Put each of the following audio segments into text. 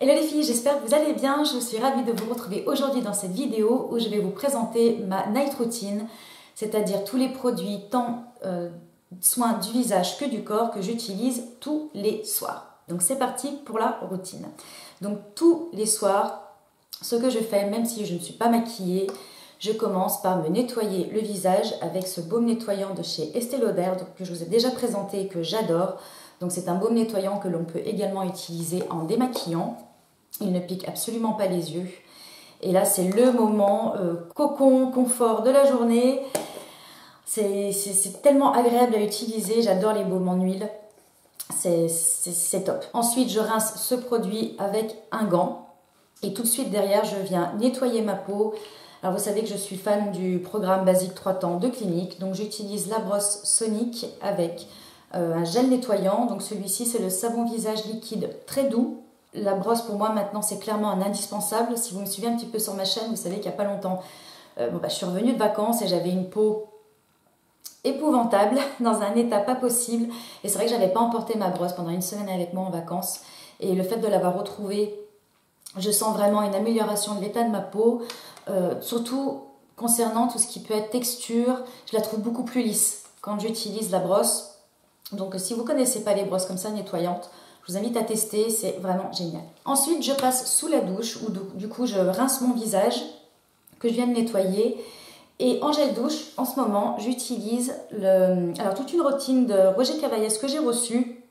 Hello les filles, j'espère que vous allez bien. Je suis ravie de vous retrouver aujourd'hui dans cette vidéo où je vais vous présenter ma night routine, c'est-à-dire tous les produits tant soins du visage que du corps que j'utilise tous les soirs. Donc c'est parti pour la routine. Donc tous les soirs, ce que je fais, même si je ne suis pas maquillée, je commence par me nettoyer le visage avec ce baume nettoyant de chez Estée Lauder que je vous ai déjà présenté et que j'adore. Donc c'est un baume nettoyant que l'on peut également utiliser en démaquillant. Il ne pique absolument pas les yeux. Et là, c'est le moment cocon, confort de la journée. C'est tellement agréable à utiliser. J'adore les baumes en huile. C'est top. Ensuite, je rince ce produit avec un gant. Et tout de suite derrière, je viens nettoyer ma peau. Alors, vous savez que je suis fan du programme Basique 3 temps de Clinique. Donc, j'utilise la brosse Sonic avec un gel nettoyant. Donc, celui-ci, c'est le savon visage liquide très doux. La brosse, pour moi, maintenant, c'est clairement un indispensable. Si vous me suivez un petit peu sur ma chaîne, vous savez qu'il n'y a pas longtemps, je suis revenue de vacances et j'avais une peau épouvantable, dans un état pas possible. Et c'est vrai que je n'avais pas emporté ma brosse pendant une semaine avec moi en vacances. Et le fait de l'avoir retrouvée, je sens vraiment une amélioration de l'état de ma peau. Surtout concernant tout ce qui peut être texture, je la trouve beaucoup plus lisse quand j'utilise la brosse. Donc si vous ne connaissez pas les brosses comme ça nettoyantes, je vous invite à tester, c'est vraiment génial. Ensuite, je passe sous la douche où du coup je rince mon visage que je viens de nettoyer. Et en gel douche, en ce moment, j'utilise toute une routine de Roger Cavaillès que j'ai reçue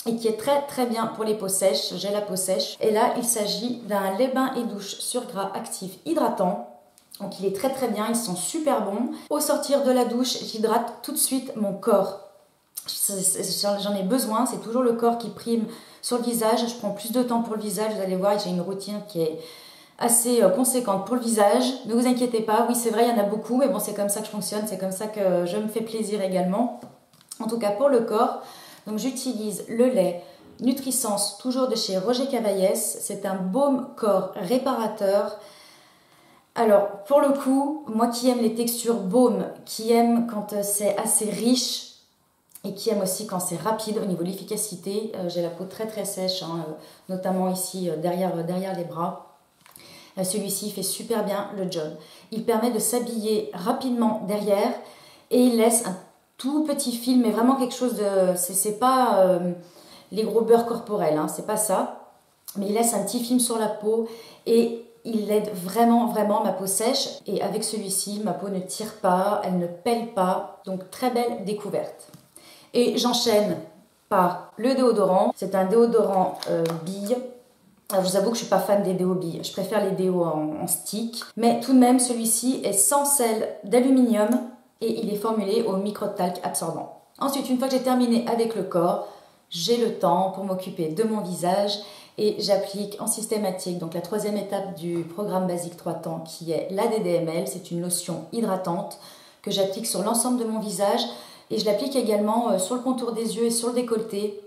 et qui est très très bien pour les peaux sèches. J'ai la peau sèche. Et là, il s'agit d'un lait bain et douche sur gras actif hydratant. Donc il est très très bien, ils sont super bons. Au sortir de la douche, j'hydrate tout de suite mon corps. J'en ai besoin, c'est toujours le corps qui prime sur le visage. Je prends plus de temps pour le visage, vous allez voir, j'ai une routine qui est assez conséquente pour le visage. Ne vous inquiétez pas, oui c'est vrai, il y en a beaucoup, mais bon c'est comme ça que je fonctionne, c'est comme ça que je me fais plaisir également. En tout cas pour le corps, donc j'utilise le lait Nutrisens, toujours de chez Roger Cavaillès. C'est un baume corps réparateur. Alors pour le coup, moi qui aime les textures baume, qui aime quand c'est assez riche, et qui aime aussi quand c'est rapide au niveau de l'efficacité. J'ai la peau très très sèche, notamment ici derrière les bras. Celui-ci fait super bien le job. Il permet de s'habiller rapidement derrière et il laisse un tout petit film, mais vraiment quelque chose de... C'est pas les gros beurres corporels, c'est pas ça. Mais il laisse un petit film sur la peau et il aide vraiment vraiment ma peau sèche. Et avec celui-ci, ma peau ne tire pas, elle ne pèle pas. Donc très belle découverte. Et j'enchaîne par le déodorant. C'est un déodorant bille. Alors, je vous avoue que je ne suis pas fan des déos billes. Je préfère les déos en stick. Mais tout de même, celui-ci est sans sel d'aluminium et il est formulé au microtalc absorbant. Ensuite, une fois que j'ai terminé avec le corps, j'ai le temps pour m'occuper de mon visage et j'applique en systématique, donc la troisième étape du programme Basique 3 temps qui est l'ADDML. C'est une lotion hydratante que j'applique sur l'ensemble de mon visage. Et je l'applique également sur le contour des yeux et sur le décolleté.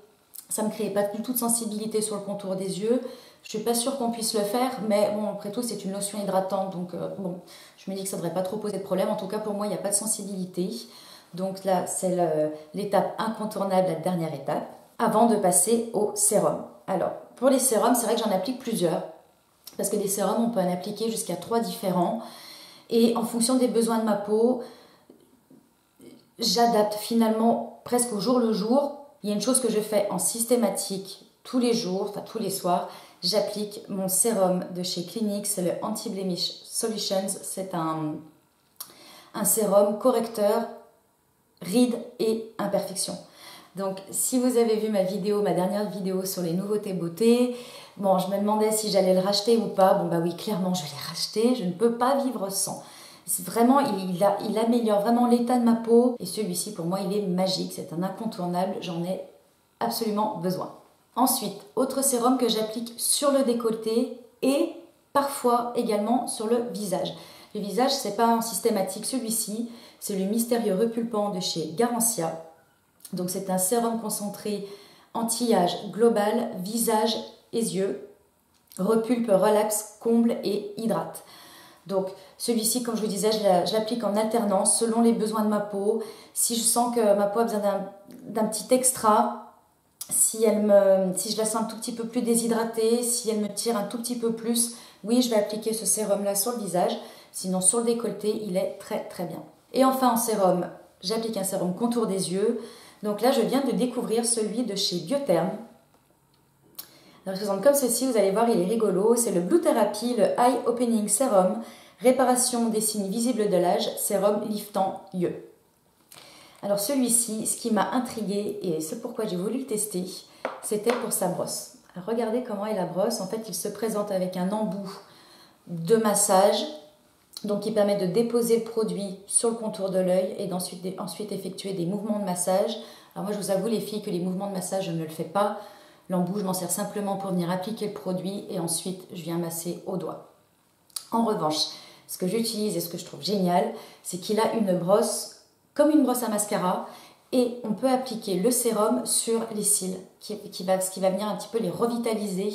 Ça ne me crée pas du tout de sensibilité sur le contour des yeux. Je ne suis pas sûre qu'on puisse le faire, mais bon, après tout, c'est une lotion hydratante. Donc, je me dis que ça ne devrait pas trop poser de problème. En tout cas, pour moi, il n'y a pas de sensibilité. Donc là, c'est l'étape incontournable, la dernière étape, avant de passer au sérum. Alors, pour les sérums, c'est vrai que j'en applique plusieurs. Parce que des sérums, on peut en appliquer jusqu'à 3 différents. Et en fonction des besoins de ma peau, j'adapte finalement presque au jour le jour. Il y a une chose que je fais en systématique tous les jours, enfin tous les soirs. J'applique mon sérum de chez Clinique, c'est le Anti-Blemish Solutions. C'est un sérum correcteur, rides et imperfections. Donc si vous avez vu ma dernière vidéo sur les nouveautés beauté, bon, je me demandais si j'allais le racheter ou pas. Bon bah oui, clairement je l'ai racheté, je ne peux pas vivre sans. Vraiment, il améliore vraiment l'état de ma peau et celui-ci pour moi il est magique, c'est un incontournable, j'en ai absolument besoin. Ensuite, autre sérum que j'applique sur le décolleté et parfois également sur le visage. Le visage, c'est pas en systématique, celui-ci, c'est le Mystérieux Repulpant de chez Garancia. Donc c'est un sérum concentré anti-âge global, visage et yeux, repulpe, relaxe, comble et hydrate. Donc celui-ci, comme je vous disais, je l'applique en alternance selon les besoins de ma peau. Si je sens que ma peau a besoin d'un petit extra, si je la sens un tout petit peu plus déshydratée, si elle me tire un tout petit peu plus, oui, je vais appliquer ce sérum-là sur le visage. Sinon, sur le décolleté, il est très très bien. Et enfin, en sérum, j'applique un sérum contour des yeux. Donc là, je viens de découvrir celui de chez Biotherm. Alors, il se présente comme ceci, vous allez voir, il est rigolo. C'est le Blue Therapy, le Eye Opening Serum, réparation des signes visibles de l'âge, sérum liftant yeux. Alors celui-ci, ce qui m'a intriguée et c'est pourquoi j'ai voulu le tester, c'était pour sa brosse. Alors, regardez comment est la brosse. En fait, il se présente avec un embout de massage, donc qui permet de déposer le produit sur le contour de l'œil et ensuite effectuer des mouvements de massage. Alors moi, je vous avoue les filles que les mouvements de massage, je ne le fais pas. L'embout, je m'en sers simplement pour venir appliquer le produit et ensuite, je viens masser au doigt. En revanche, ce que j'utilise et ce que je trouve génial, c'est qu'il a une brosse comme une brosse à mascara et on peut appliquer le sérum sur les cils, ce qui va venir un petit peu les revitaliser.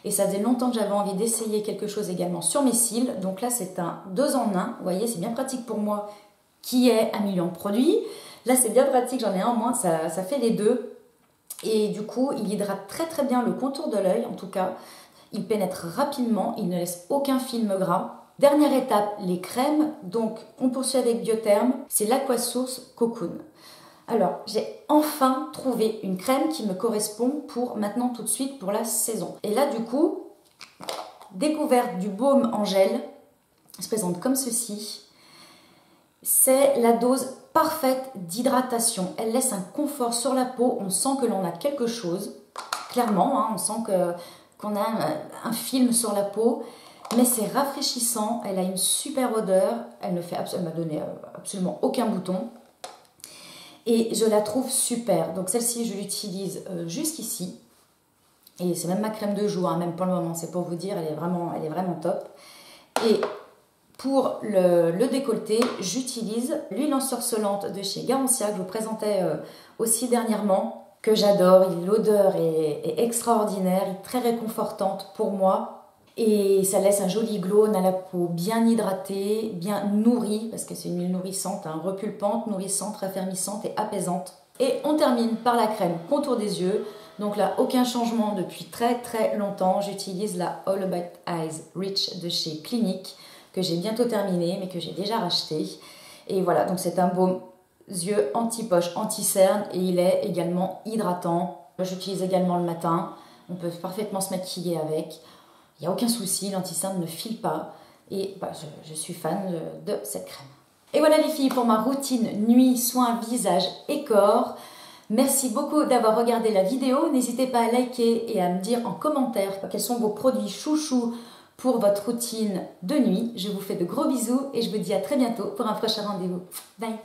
Et ça faisait longtemps que j'avais envie d'essayer quelque chose également sur mes cils. Donc là, c'est un 2 en 1. Vous voyez, c'est bien pratique pour moi qui ai 1 million de produits. Là, c'est bien pratique, j'en ai un en moins, ça fait les deux. Et du coup, il hydrate très très bien le contour de l'œil, en tout cas. Il pénètre rapidement, il ne laisse aucun film gras. Dernière étape, les crèmes. Donc, on poursuit avec Biotherm. C'est l'Aquasource Cocoon. Alors, j'ai enfin trouvé une crème qui me correspond pour maintenant tout de suite pour la saison. Et là, du coup, découverte du baume en gel. Elle se présente comme ceci. C'est la dose parfaite d'hydratation. Elle laisse un confort sur la peau. On sent que l'on a quelque chose. Clairement, hein, on sent qu'on a un film sur la peau. Mais c'est rafraîchissant. Elle a une super odeur. Elle m'a donné absolument aucun bouton. Et je la trouve super. Donc celle-ci, je l'utilise jusqu'ici. Et c'est même ma crème de jour, hein, même pour le moment. C'est pour vous dire, elle est vraiment top. Et pour le décolleté, j'utilise l'huile ensorcelante de chez Garancia, que je vous présentais aussi dernièrement, que j'adore. L'odeur est extraordinaire, est très réconfortante pour moi. Et ça laisse un joli glow, on a la peau bien hydratée, bien nourrie, parce que c'est une huile nourrissante, hein, repulpante, nourrissante, raffermissante et apaisante. Et on termine par la crème contour des yeux. Donc là, aucun changement depuis très très longtemps. J'utilise la All About Eyes Rich de chez Clinique, que j'ai bientôt terminé, mais que j'ai déjà racheté. Et voilà, donc c'est un baume yeux anti-poche, anti-cerne, et il est également hydratant. J'utilise également le matin, on peut parfaitement se maquiller avec. Il n'y a aucun souci, l'anti-cerne ne file pas et je suis fan de cette crème. Et voilà les filles pour ma routine nuit, soins, visage et corps. Merci beaucoup d'avoir regardé la vidéo. N'hésitez pas à liker et à me dire en commentaire quels sont vos produits chouchous pour votre routine de nuit. Je vous fais de gros bisous et je vous dis à très bientôt pour un prochain rendez-vous. Bye!